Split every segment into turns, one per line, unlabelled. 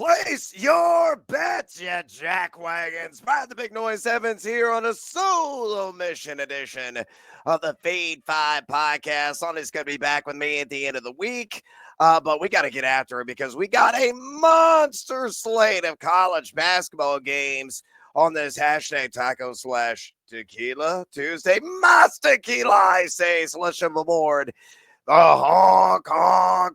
Place your bets, you jackwagons. By the Big Noise Evans here on a solo mission edition of the Fade 5 podcast. On is going to be back with me at the end of the week. But we got to get after it because we got a monster slate of college basketball games on this hashtag taco slash tequila Tuesday. Mas tequila, I say. So let's jump aboard. The honk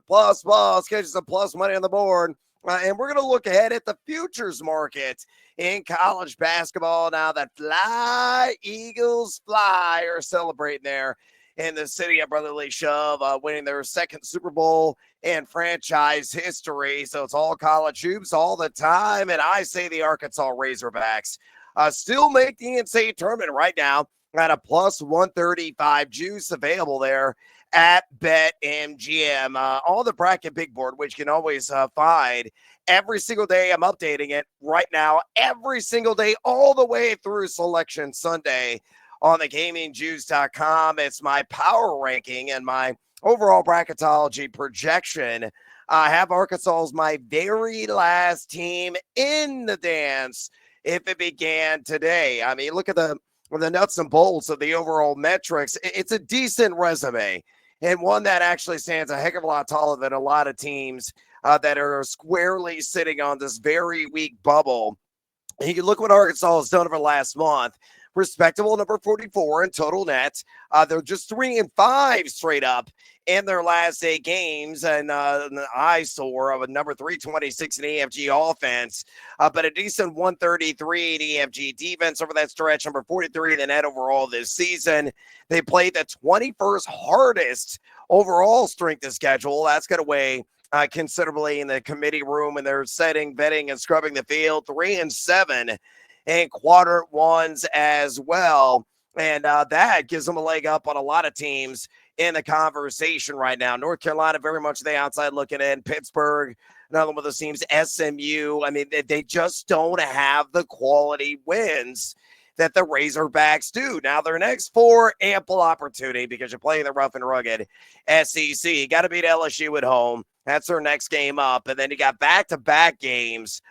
plus get you some plus money on the board. And we're going to look ahead at the futures market in college basketball. Now that Fly Eagles Fly are celebrating there in the city of Brotherly Shove, winning their second Super Bowl in franchise history. So it's all college hoops all the time. And I say the Arkansas Razorbacks still make the NCAA tournament right now at a plus 135 juice available there at BetMGM. On the bracket big board, which you can always find every single day. I'm updating it right now every single day all the way through Selection Sunday on the gamingjuice.com. It's my power ranking and my overall bracketology projection. I have Arkansas as my very last team in the dance if it began today. I mean, look at the nuts and bolts of the overall metrics. It's a decent resume and one that actually stands a heck of a lot taller than a lot of teams that are squarely sitting on this very weak bubble. And you can look what Arkansas has done over the last month. Respectable number 44 in total net. They're just 3-5 straight up in their last 8 games, and an eyesore of a number 326 in EFG offense, but a decent 133 in EFG defense over that stretch, number 43 in the net overall this season. They played the 21st hardest overall strength of schedule. That's going to weigh considerably in the committee room, and they're setting, vetting, and scrubbing the field. 3-7 in quadrant ones as well. And that gives them a leg up on a lot of teams in the conversation right now. North Carolina, very much the outside looking in. Pittsburgh, another one of those teams. SMU, I mean, they just don't have the quality wins that the Razorbacks do. Now, their next 4, ample opportunity because you're playing the rough and rugged SEC. You got to beat LSU at home. That's their next game up. And then you got back-to-back games.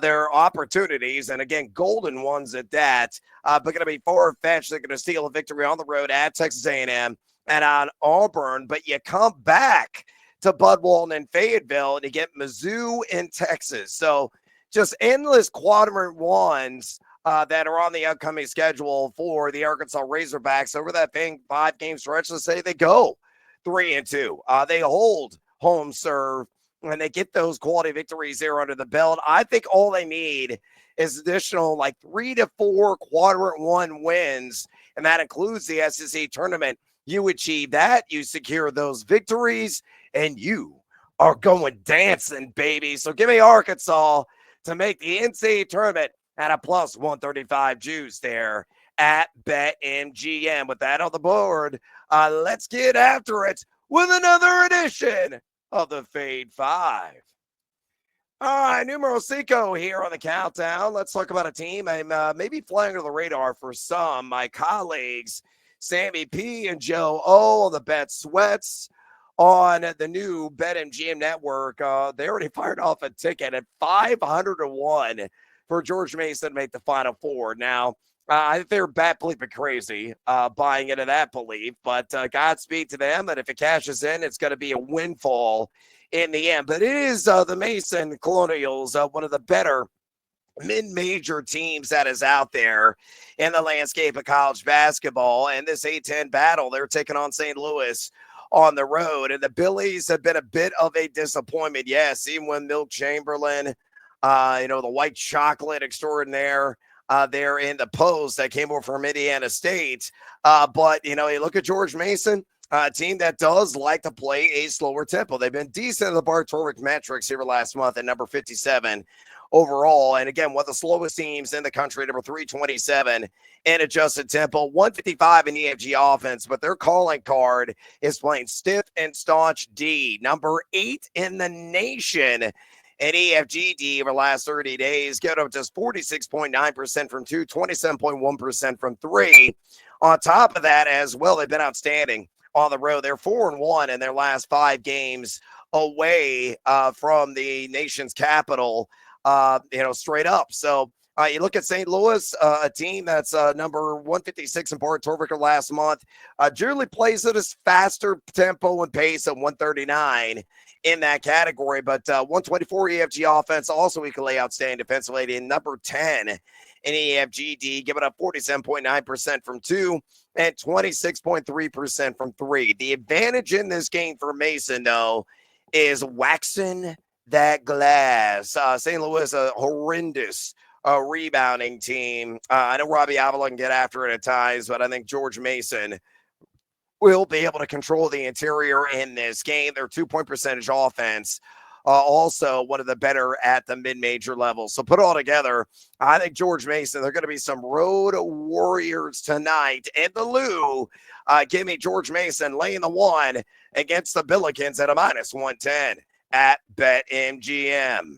Their opportunities, and again, golden ones at that, but going to be far-fetched. They're going to steal a victory on the road at Texas A&M and on Auburn, but you come back to Bud Walton and Fayetteville, and you get Mizzou in Texas. So just endless quadrant ones that are on the upcoming schedule for the Arkansas Razorbacks over that 5-game stretch. Let's say they go 3-2. They hold home serve, and they get those quality victories there under the belt. I think all they need is additional like 3 to 4 quadrant one wins, and that includes the SEC tournament. You achieve that, you secure those victories, and you are going dancing, baby. So give me Arkansas to make the NCAA tournament at a plus 135 juice there at BetMGM. With that on the board, let's get after it with another edition of the Fade 5. All right, numero cinco here on the countdown. Let's talk about a team I'm maybe flying under the radar for some. My colleagues, Sammy P and Joe O on the Bet Sweats on the new BetMGM network. They already fired off a ticket at 500-1 for George Mason to make the Final Four. Now, I think they're bat bleeping crazy buying into that belief, but Godspeed to them. And if it cashes in, it's going to be a windfall in the end. But it is the Mason Colonials, one of the better mid-major teams that is out there in the landscape of college basketball. And this A-10 battle, they're taking on St. Louis on the road. And the Billies have been a bit of a disappointment. Yes, even when Milt Chamberlain, the white chocolate extraordinaire, there in the post that came over from Indiana State. But, you look at George Mason, a team that does like to play a slower tempo. They've been decent in the Bartoric metrics here last month at number 57 overall. And again, one of the slowest teams in the country, number 327 in adjusted tempo, 155 in EFG offense. But their calling card is playing stiff and staunch D, number 8 in the nation. And EFGD over the last 30 days, get up just 46.9% from 2, 27.1% from 3. On top of that as well, they've been outstanding on the road. They're 4-1 in their last 5 games away from the nation's capital, straight up. So you look at St. Louis, a team that's number 156 in Bart Torvik last month, generally plays at a faster tempo and pace at 139 in that category, but 124 EFG offense, also equally outstanding defensively, and number 10 in EFGD, giving up 47.9% from 2 and 26.3% from 3. The advantage in this game for Mason, though, is waxing that glass. St. Louis, a horrendous rebounding team. I know Robbie Avila can get after it at times, but I think George Mason will be able to control the interior in this game. Their 2-point percentage offense, also one of the better at the mid-major level. So put it all together, I think George Mason, they're going to be some road warriors tonight. And the Lou, give me George Mason laying the 1 against the Billikens at a -110 at BetMGM.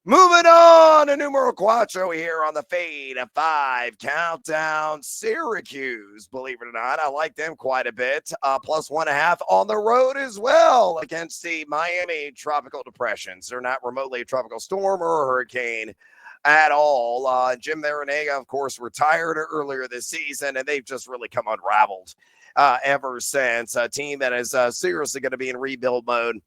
Moving on to numero cuatro here on the Fade, a 5 countdown. Syracuse, believe it or not, I like them quite a bit. +1.5 on the road as well against the Miami Tropical Depressions. They're not remotely a tropical storm or a hurricane at all. Jim Marinega, of course, retired earlier this season, and they've just really come unraveled ever since. A team that is seriously going to be in rebuild mode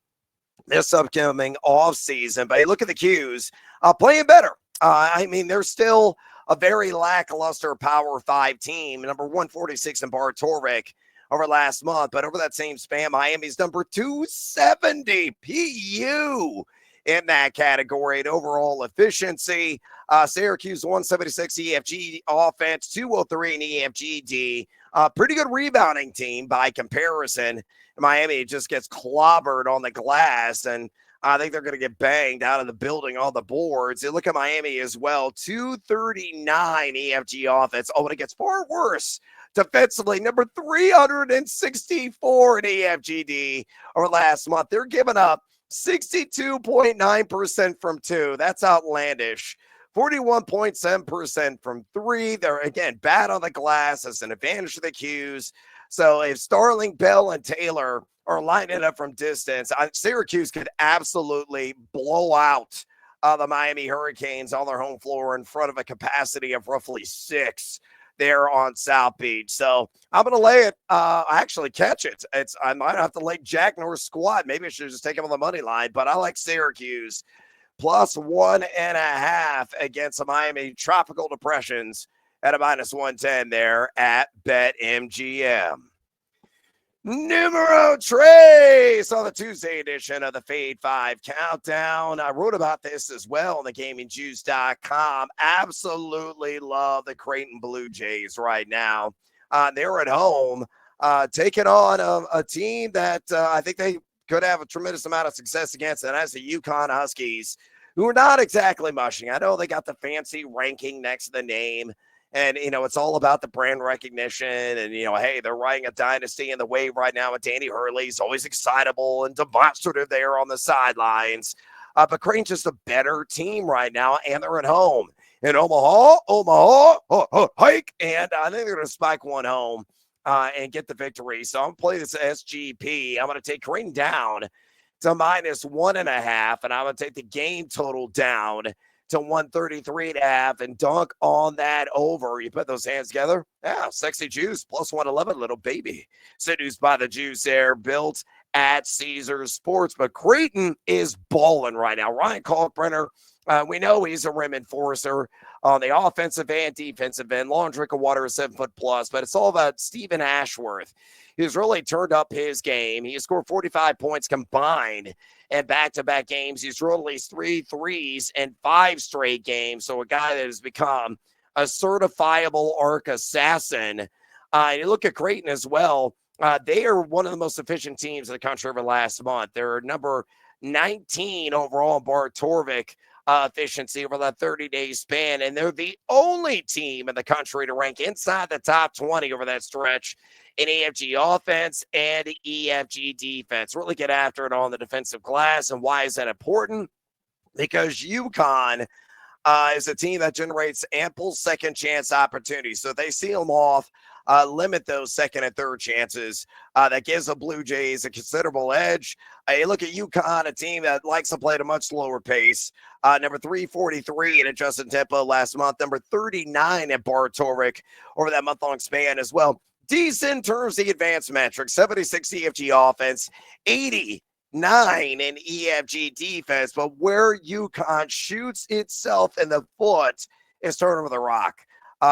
this upcoming offseason. But hey, look at the Qs playing better. They're still a very lackluster Power 5 team, number 146 in Bart Torvik over last month. But over that same span, Miami's number 270 PU in that category and overall efficiency. Syracuse 176 EFG offense, 203 in EFGD. Pretty good rebounding team by comparison. Miami just gets clobbered on the glass, and I think they're going to get banged out of the building on the boards. You look at Miami as well, 239 EFG offense. Oh, and it gets far worse defensively, number 364 in EFGD over last month. They're giving up 62.9% from 2. That's outlandish. 41.7% from 3. They're, again, bad on the glass. That's an advantage to the Qs. So if Starling, Bell, and Taylor are lining up from distance, Syracuse could absolutely blow out the Miami Hurricanes on their home floor in front of a capacity of roughly 6 there on South Beach. So I'm going to lay it, actually catch it. I might have to lay Jack North squad. Maybe I should just take him on the money line, but I like Syracuse +1.5 against the Miami Tropical Depressions at a -110 there at BetMGM. Numero Trace on the Tuesday edition of the Fade 5 Countdown. I wrote about this as well on the GamingJuice.com. Absolutely love the Creighton Blue Jays right now. They're at home taking on a team that I think they could have a tremendous amount of success against, and that's the UConn Huskies, who are not exactly mushing. I know they got the fancy ranking next to the name, and, it's all about the brand recognition. And, hey, they're riding a dynasty in the wave right now with Danny Hurley's always excitable and demonstrative there on the sidelines. But Creighton's just a better team right now, and they're at home in Omaha, hike. And I think they're going to spike one home and get the victory. So I'm going to play this SGP. I'm going to take Creighton down to -1.5, and I'm going to take the game total down to 133.5 and dunk on that over. You put those hands together. Yeah, sexy juice, +111, little baby. Seduced by the juice there, built at Caesars Sports. But Creighton is balling right now. Ryan Kalkbrenner, we know he's a rim enforcer on the offensive and defensive end. Long drink of water is 7 foot plus, but it's all about Stephen Ashworth. He's really turned up his game. He has scored 45 points combined in back-to-back games. He's rolled at least 3 threes in 5 straight games. So a guy that has become a certifiable arc assassin. And you look at Creighton as well. They are one of the most efficient teams in the country over last month. They're number 19 overall in Bart Torvik efficiency over that 30-day span. And they're the only team in the country to rank inside the top 20 over that stretch in EFG offense and EFG defense. Really get after it on the defensive glass. And why is that important? Because UConn is a team that generates ample second chance opportunities. So they seal them off limit those second and third chances. That gives the Blue Jays a considerable edge. You look at UConn, a team that likes to play at a much slower pace. Number 343 in adjusted tempo last month. Number 39 at Bar Torvik over that month-long span as well. Decent in terms of the advanced metrics. 76 EFG offense, 89 in EFG defense. But where UConn shoots itself in the foot is turnover the rock.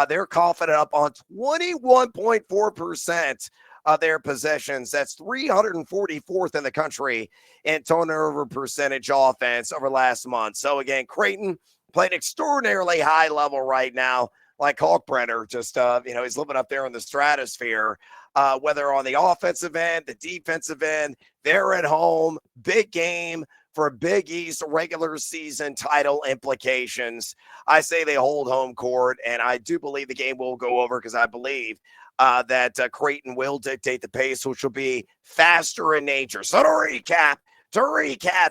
They're confident up on 21.4% of their possessions. That's 344th in the country in turnover percentage offense over last month. So again, Creighton playing extraordinarily high level right now, like Kalkbrenner, just he's living up there in the stratosphere. Whether on the offensive end, the defensive end, they're at home, big game for Big East regular season title implications. I say they hold home court, and I do believe the game will go over because I believe that Creighton will dictate the pace, which will be faster in nature. So to recap,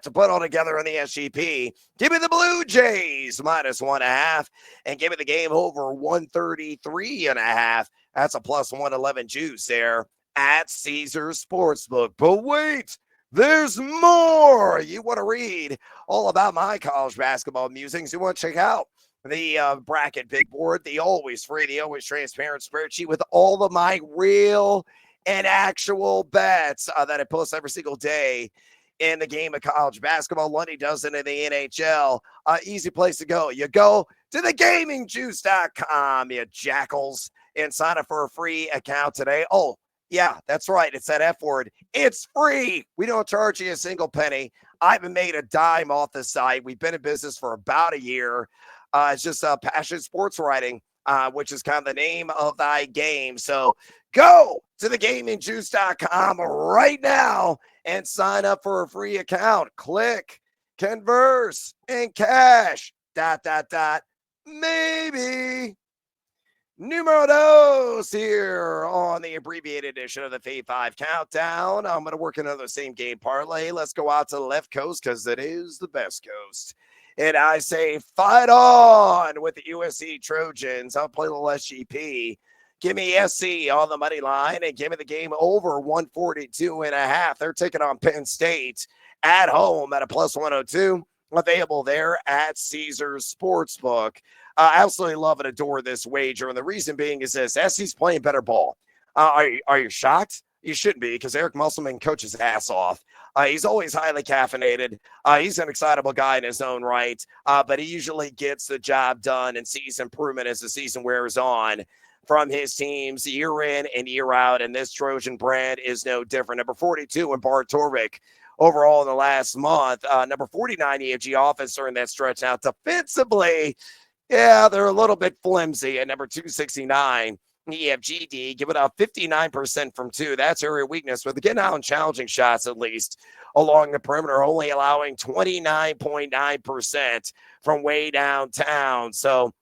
to put all together in the SGP, give me the Blue Jays -1.5, and give me the game over 133.5. That's a +111 juice there at Caesars Sportsbook. But wait, there's more. You want to read all about my college basketball musings? You want to check out the bracket big board, the always free, the always transparent spreadsheet with all of my real and actual bets that I post every single day in the game of college basketball. Lundy does it in the NHL. Easy place to go. You go to thegamingjuice.com, you jackals, and sign up for a free account today. Oh, yeah, that's right. It's that F word. It's free. We don't charge you a single penny. I haven't made a dime off the site. We've been in business for about a year. It's just passionate sports writing, which is kind of the name of thy game. So go to thegamingjuice.com right now and sign up for a free account. Click, converse, and cash. ... Maybe. Numero dos here on the abbreviated edition of the Fade 5 Countdown. I'm going to work another same game parlay. Let's go out to the left coast because it is the best coast. And I say fight on with the USC Trojans. I'll play a little SGP. Give me SC on the money line and give me the game over 142.5. They're taking on Penn State at home at a +102. Available there at Caesars Sportsbook. I absolutely love and adore this wager. And the reason being is this: SC's playing better ball. Are you shocked? You shouldn't be, because Eric Musselman coaches his ass off. He's always highly caffeinated. He's an excitable guy in his own right, but he usually gets the job done and sees improvement as the season wears on from his teams year in and year out, and this Trojan brand is no different. Number 42 in Bar Torvik overall in the last month. Number 49 EFG offense during that stretch. Now, defensively, yeah, they're a little bit flimsy at number 269. EFGD, give it up 59% from two. That's area weakness, but getting out and challenging shots at least along the perimeter, only allowing 29.9% from way downtown. So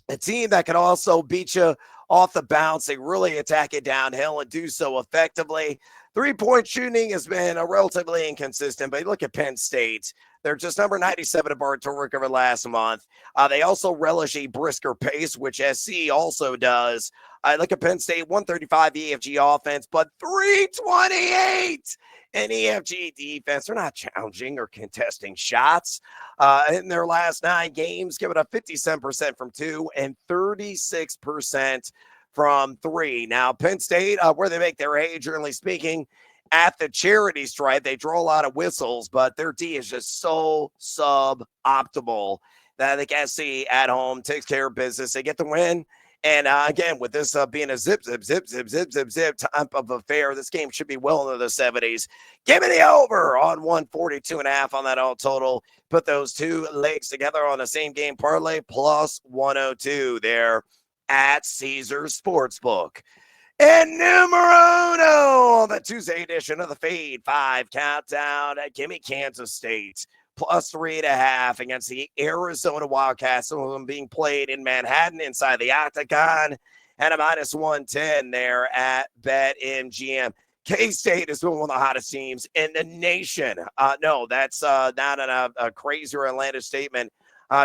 a team that can also beat you off the bounce. They really attack it downhill and do so effectively. Three-point shooting has been relatively inconsistent, but look at Penn State. They're just number 97 at Bar Torvik over last month. They also relish a brisker pace, which SC also does. Look at Penn State, 135 EFG offense, but 328 in EFG defense. They're not challenging or contesting shots. In their last 9 games, give it up 57% from two and 36% from three. Now, Penn State, where they make their hay, generally speaking, at the charity stripe, they draw a lot of whistles, but their D is just so suboptimal that I think SC at home takes care of business. They get the win. And again, with this being a zip type of affair, this game should be well into the 70s. Give me the over on 142.5 on that all total. Put those two legs together on the same game parlay, +102 there at Caesars Sportsbook. And numero uno on the Tuesday edition of the Fade 5 Countdown. Give me Kansas State +3.5 against the Arizona Wildcats. Some of them being played in Manhattan inside the Octagon, and a -110 there at BetMGM. K-State is one of the hottest teams in the nation. No, that's not a crazy or outlandish statement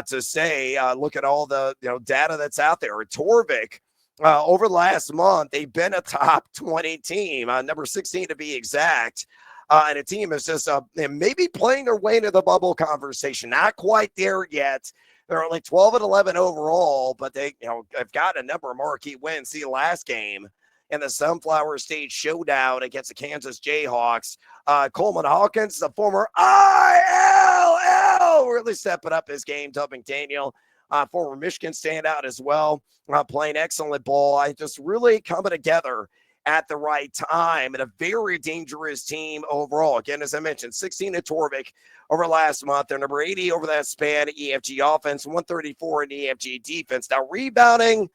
to say. Look at all the data that's out there. Torvik over the last month, they've been a top 20 team, number 16 to be exact. And a team is just maybe playing their way into the bubble conversation. Not quite there yet. They're only 12-11 overall, but they have got a number of marquee wins. See, last game in the Sunflower State Showdown against the Kansas Jayhawks, Coleman Hawkins, the former ILL, really stepping up his game. Tub McDaniel, former Michigan standout as well, playing excellent ball. I just really coming together at the right time, and a very dangerous team overall. Again, as I mentioned, 16 at Torvik over last month. They're number 80 over that span. EFG offense, 134 in EFG defense. Now, rebounding,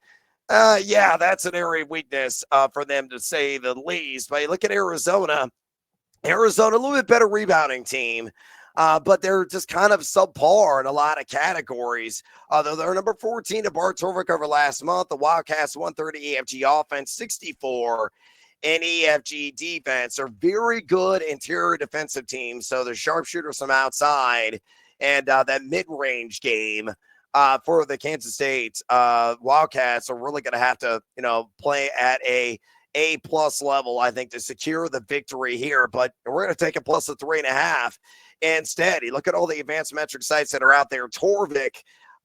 yeah, that's an area of weakness for them, to say the least. But you look at Arizona, a little bit better rebounding team. But they're just kind of subpar in a lot of categories. Though they're number 14 to Bart Torvik over last month. The Wildcats 130 EFG offense, 64 in EFG defense. They're very good interior defensive teams. So the sharpshooters from outside and that mid-range game for the Kansas State Wildcats are really going to have to, play at A+ level, I think, to secure the victory here. But we're going to take a plus of 3.5. Instead, you look at all the advanced metric sites that are out there. Torvik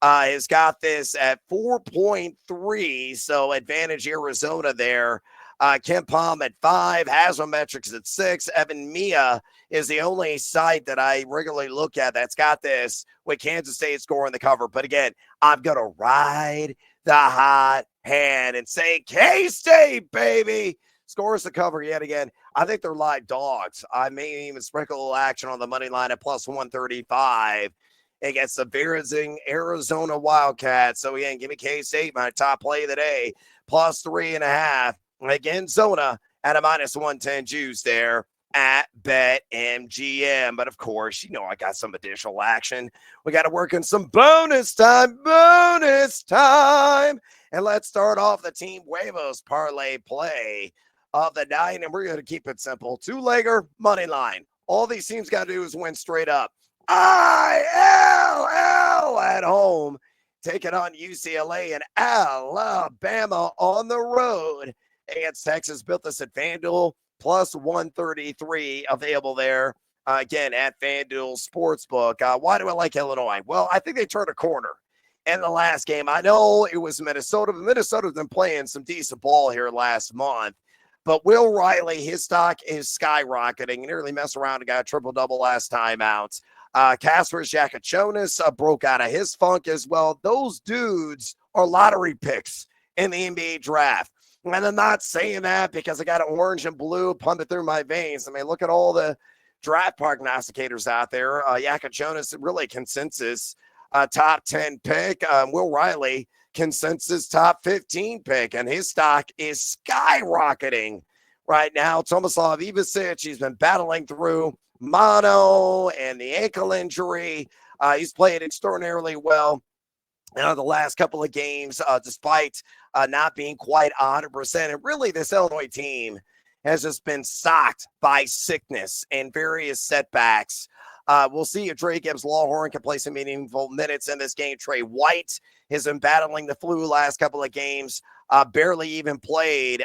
has got this at 4.3, so advantage Arizona there. Ken Palm at 5, Haslametrics at 6. Evan Mia is the only site that I regularly look at that's got this with Kansas State scoring the cover. But again, I'm going to ride the hot hand and say K-State, baby, scores the cover yet again. I think they're live dogs. I may even sprinkle a little action on the money line at plus 135 against the Bearzing Arizona Wildcats. So again, give me K-State, my top play of the day, plus 3.5. Again, Zona at a minus 110 juice there at BetMGM. But of course, I got some additional action. We got to work in some bonus time. And let's start off the Team Huevos parlay play of the night. And we're going to keep it simple. 2-legger, money line. All these teams got to do is win straight up. ILL at home, taking on UCLA and Alabama on the road against Texas. Built this at FanDuel, plus 133 available there. Again, at FanDuel Sportsbook. Why do I like Illinois? Well, I think they turned a corner in the last game. I know it was Minnesota, but Minnesota's been playing some decent ball here last month. But Will Riley, his stock is skyrocketing. He nearly messed around and got a triple-double last time out. Kasper Jakachonis broke out of his funk as well. Those dudes are lottery picks in the NBA draft. And I'm not saying that because I got an orange and blue pumping through my veins. I mean, look at all the draft prognosticators out there. Jakachonis, really consensus top 10 pick. Will Riley, consensus top 15 pick. And his stock is skyrocketing right now. Tomislav Ivicic, he's been battling through mono and the ankle injury. He's played extraordinarily well the last couple of games, despite not being quite 100%. And really, this Illinois team has just been socked by sickness and various setbacks. We'll see if Dre Gibbs Lawhorn can play some meaningful minutes in this game. Trey White has been battling the flu last couple of games, barely even played,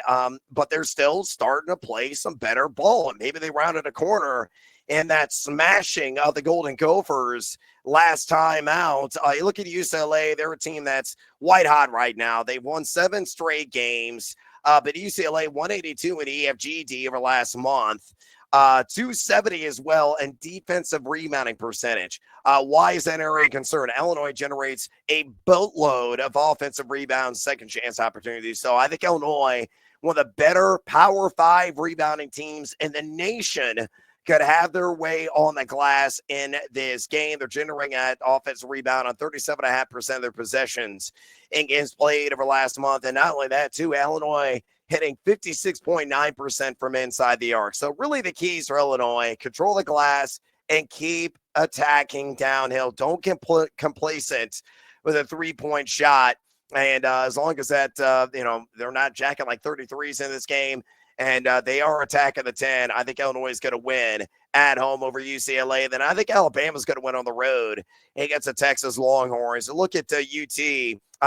but they're still starting to play some better ball. And maybe they rounded a corner in that smashing of the Golden Gophers last time out. You look at UCLA, they're a team that's white hot right now. They've won 7 straight games, but UCLA 182 in EFGD over last month. 270 as well, and defensive rebounding percentage. Why is that area of concern? Illinois generates a boatload of offensive rebounds, second chance opportunities. So I think Illinois, one of the better Power 5 rebounding teams in the nation, could have their way on the glass in this game. They're generating an offensive rebound on 37.5% of their possessions in games played over last month. And not only that, too, Illinois hitting 56.9% from inside the arc. So really the keys for Illinois, control the glass and keep attacking downhill. Don't get complacent with a 3-point shot. And as long as that, they're not jacking like 33s in this game, and they are attacking the 10. I think Illinois is going to win at home over UCLA. Then I think Alabama's going to win on the road against the Texas Longhorns. Look at UT,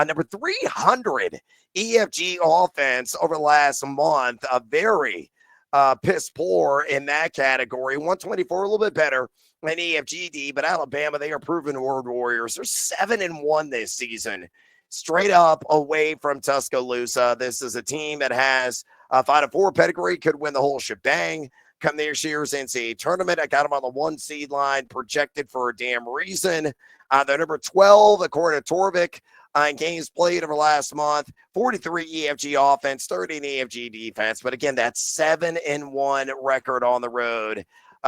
number 300 EFG offense over the last month. A very piss poor in that category. 124, a little bit better than EFGD, but Alabama, they are proven word warriors. They're 7-1 this season, straight up away from Tuscaloosa. This is a team that has a 5-4 pedigree, could win the whole shebang come this year's NCAA tournament. I got them on the 1 seed line, projected for a damn reason. They're number 12, according to Torvik, in games played over last month. 43 EFG offense, 30 EFG defense. But again, that 7-1 record on the road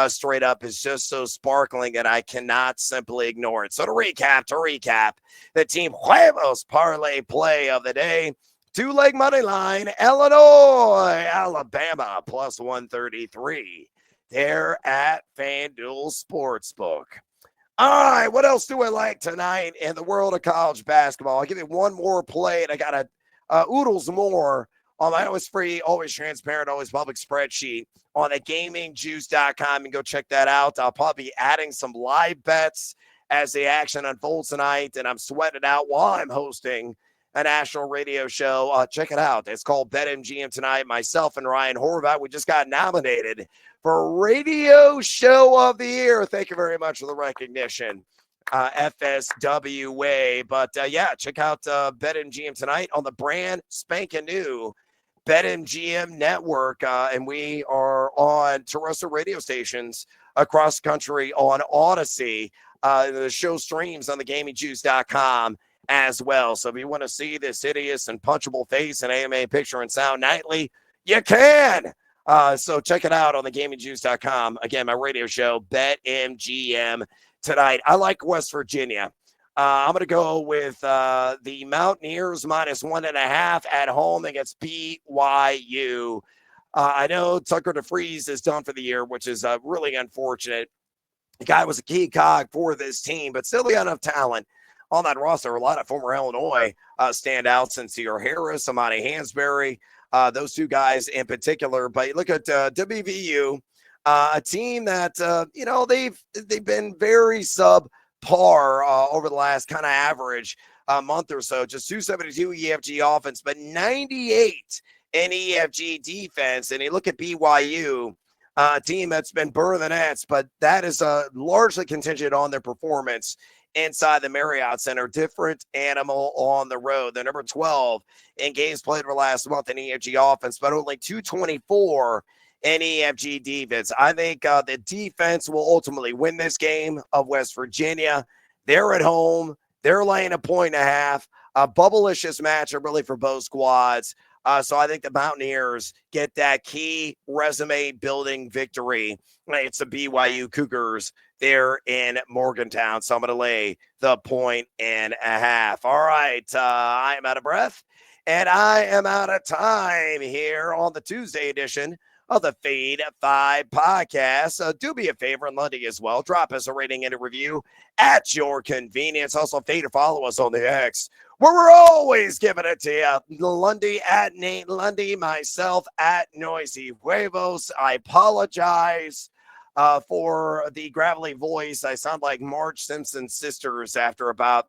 straight up is just so sparkling that I cannot simply ignore it. So to recap, the Team Huevos parlay play of the day. 2-leg money line, Illinois, Alabama, plus 133. There at FanDuel Sportsbook. All right, what else do I like tonight in the world of college basketball? I'll give you one more play, and I got oodles more on my always free, always transparent, always public spreadsheet on the gamingjuice.com, and go check that out. I'll probably be adding some live bets as the action unfolds tonight, and I'm sweating it out while I'm hosting a national radio show. Check it out. It's called BetMGM tonight. Myself and Ryan Horvath, we just got nominated for Radio Show of the Year. Thank you very much for the recognition, FSWA. But yeah, check out BetMGM tonight on the brand spanking new BetMGM network. And we are on terrestrial radio stations across the country on Odyssey. The show streams on the gamingjuice.com as well. So if you want to see this hideous and punchable face and AMA picture and sound nightly, you can. So check it out on the gamingjuice.com. Again, my radio show, BetMGM tonight. I like West Virginia. I'm going to go with the Mountaineers minus 1.5 at home against BYU. I know Tucker DeFreeze is done for the year, which is really unfortunate. The guy was a key cog for this team, but still got enough talent on that roster. A lot of former Illinois standouts, Sincere Harris, Amani Hansberry, those two guys in particular. But look at WVU, a team that they've been very subpar over the last kind of average month or so. Just 272 EFG offense, but 98 in EFG defense. And you look at BYU, a team that's been burning the nets, but that is largely contingent on their performance inside the Marriott Center. Different animal on the road. They're number 12 in games played over last month in EFG offense, but only 224 in EFG defense. I think the defense will ultimately win this game of West Virginia. They're at home. They're laying 1.5. A bubble-licious matchup really for both squads. So I think the Mountaineers get that key resume-building victory. It's the BYU Cougars there in Morgantown. So I'm going to lay the 1.5. All right, I am out of breath, and I am out of time here on the Tuesday edition of the Fade 5 podcast. Do me a favor, and Lundy as well. Drop us a rating and a review at your convenience. Also, fade or follow us on the X, where we're always giving it to you. Lundy at Nate Lundy, myself at Noisy Huevos. I apologize for the gravelly voice. I sound like Marge Simpson's sisters after about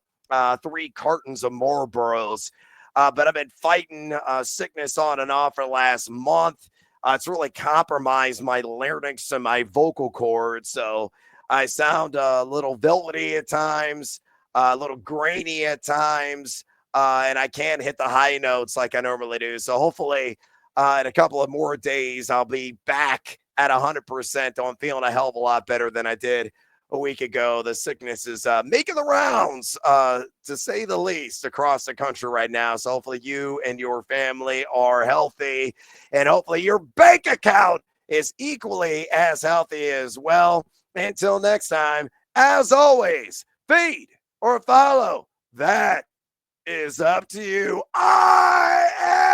3 cartons of Marlboros. But I've been fighting sickness on and off for the last month. It's really compromised my larynx and my vocal cords. So I sound a little velvety at times, a little grainy at times, and I can't hit the high notes like I normally do. So hopefully in a couple of more days, I'll be back at 100%. I'm feeling a hell of a lot better than I did a week ago. The sickness is making the rounds, to say the least, across the country right now. So hopefully you and your family are healthy, and hopefully your bank account is equally as healthy as well. Until next time, as always, feed or follow. That is up to you. I am